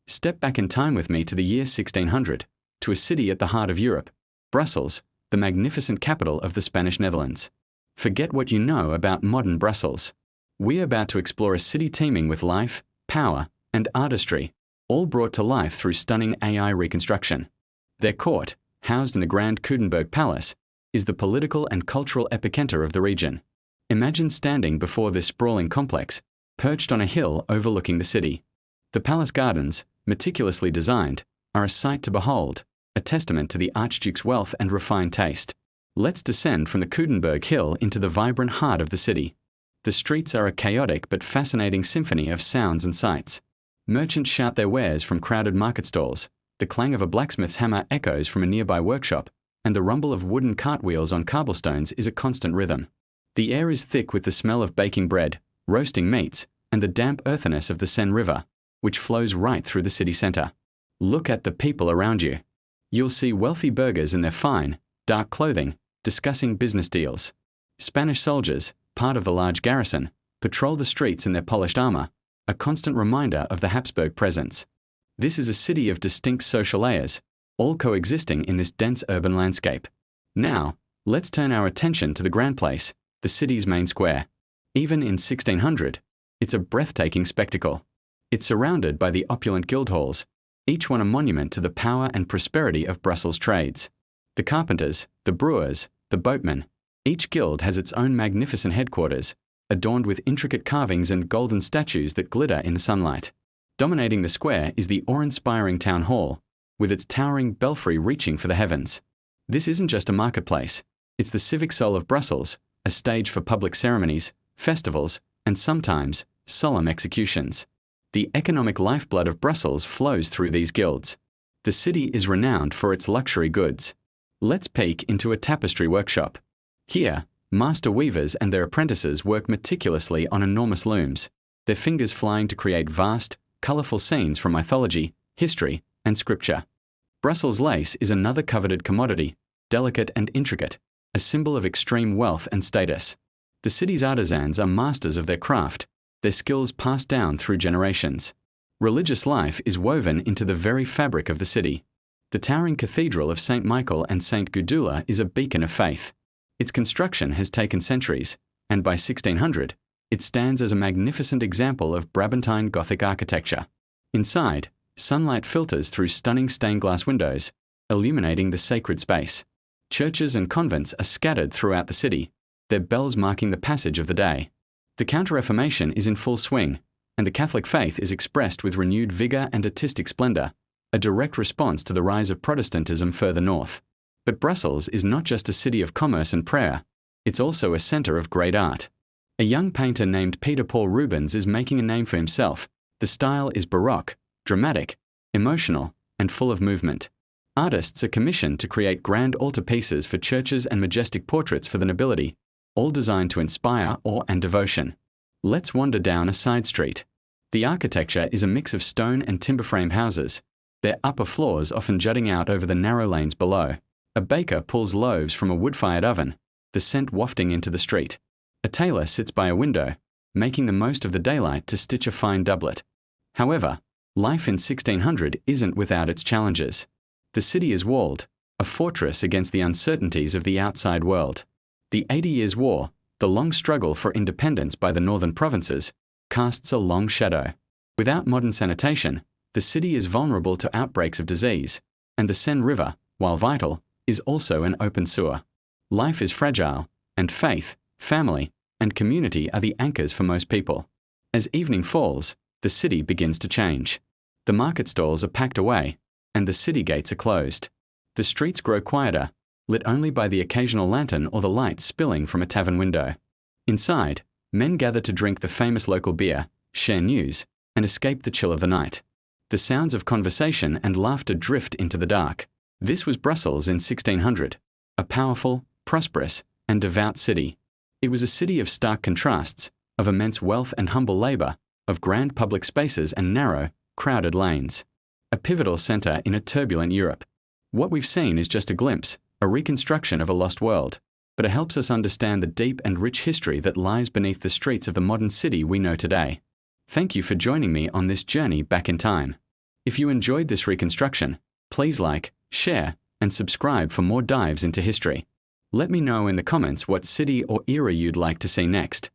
Step back in time with me to the year 1600, to a city at the heart of Europe, Brussels, the magnificent capital of the Spanish Netherlands. Forget what you know about modern Brussels. We're about to explore a city teeming with life, power, and artistry, all brought to life through stunning AI reconstruction. Their court, housed in the Grand Coudenberg Palace, is the political and cultural epicenter of the region. Imagine standing before this sprawling complex, perched on a hill overlooking the city. The palace gardens, meticulously designed, are a sight to behold, a testament to the Archduke's wealth and refined taste. Let's descend from the Coudenberg Hill into the vibrant heart of the city. The streets are a chaotic but fascinating symphony of sounds and sights. Merchants shout their wares from crowded market stalls, the clang of a blacksmith's hammer echoes from a nearby workshop, and the rumble of wooden cartwheels on cobblestones is a constant rhythm. The air is thick with the smell of baking bread, roasting meats, and the damp earthiness of the Seine River, which flows right through the city centre. Look at the people around you. You'll see wealthy burghers in their fine, dark clothing, discussing business deals. Spanish soldiers, part of the large garrison, patrol the streets in their polished armour, a constant reminder of the Habsburg presence. This is a city of distinct social layers, all coexisting in this dense urban landscape. Now, let's turn our attention to the Grand Place, the city's main square. Even in 1600, it's a breathtaking spectacle. It's surrounded by the opulent guild halls, each one a monument to the power and prosperity of Brussels trades. The carpenters, the brewers, the boatmen, each guild has its own magnificent headquarters, adorned with intricate carvings and golden statues that glitter in the sunlight. Dominating the square is the awe-inspiring town hall, with its towering belfry reaching for the heavens. This isn't just a marketplace, it's the civic soul of Brussels, a stage for public ceremonies, festivals, and sometimes solemn executions. The economic lifeblood of Brussels flows through these guilds. The city is renowned for its luxury goods. Let's peek into a tapestry workshop. Here, master weavers and their apprentices work meticulously on enormous looms, their fingers flying to create vast, colourful scenes from mythology, history, and scripture. Brussels lace is another coveted commodity, delicate and intricate, a symbol of extreme wealth and status. The city's artisans are masters of their craft, their skills passed down through generations. Religious life is woven into the very fabric of the city. The towering cathedral of St. Michael and St. Gudula is a beacon of faith. Its construction has taken centuries, and by 1600, it stands as a magnificent example of Brabantine Gothic architecture. Inside, sunlight filters through stunning stained glass windows, illuminating the sacred space. Churches and convents are scattered throughout the city, their bells marking the passage of the day. The Counter-Reformation is in full swing, and the Catholic faith is expressed with renewed vigour and artistic splendour, a direct response to the rise of Protestantism further north. But Brussels is not just a city of commerce and prayer, it's also a centre of great art. A young painter named Peter Paul Rubens is making a name for himself. The style is baroque, dramatic, emotional, and full of movement. Artists are commissioned to create grand altarpieces for churches and majestic portraits for the nobility, all designed to inspire awe and devotion. Let's wander down a side street. The architecture is a mix of stone and timber-frame houses, their upper floors often jutting out over the narrow lanes below. A baker pulls loaves from a wood-fired oven, the scent wafting into the street. A tailor sits by a window, making the most of the daylight to stitch a fine doublet. However, life in 1600 isn't without its challenges. The city is walled, a fortress against the uncertainties of the outside world. The 80 Years' War, the long struggle for independence by the northern provinces, casts a long shadow. Without modern sanitation, the city is vulnerable to outbreaks of disease, and the Seine River, while vital, is also an open sewer. Life is fragile, and faith, family, and community are the anchors for most people. As evening falls, the city begins to change. The market stalls are packed away, and the city gates are closed. The streets grow quieter, lit only by the occasional lantern or the light spilling from a tavern window. Inside, men gather to drink the famous local beer, share news, and escape the chill of the night. The sounds of conversation and laughter drift into the dark. This was Brussels in 1600, a powerful, prosperous, and devout city. It was a city of stark contrasts, of immense wealth and humble labour, of grand public spaces and narrow, crowded lanes. A pivotal centre in a turbulent Europe. What we've seen is just a glimpse, a reconstruction of a lost world, but it helps us understand the deep and rich history that lies beneath the streets of the modern city we know today. Thank you for joining me on this journey back in time. If you enjoyed this reconstruction, please like, share, and subscribe for more dives into history. Let me know in the comments what city or era you'd like to see next.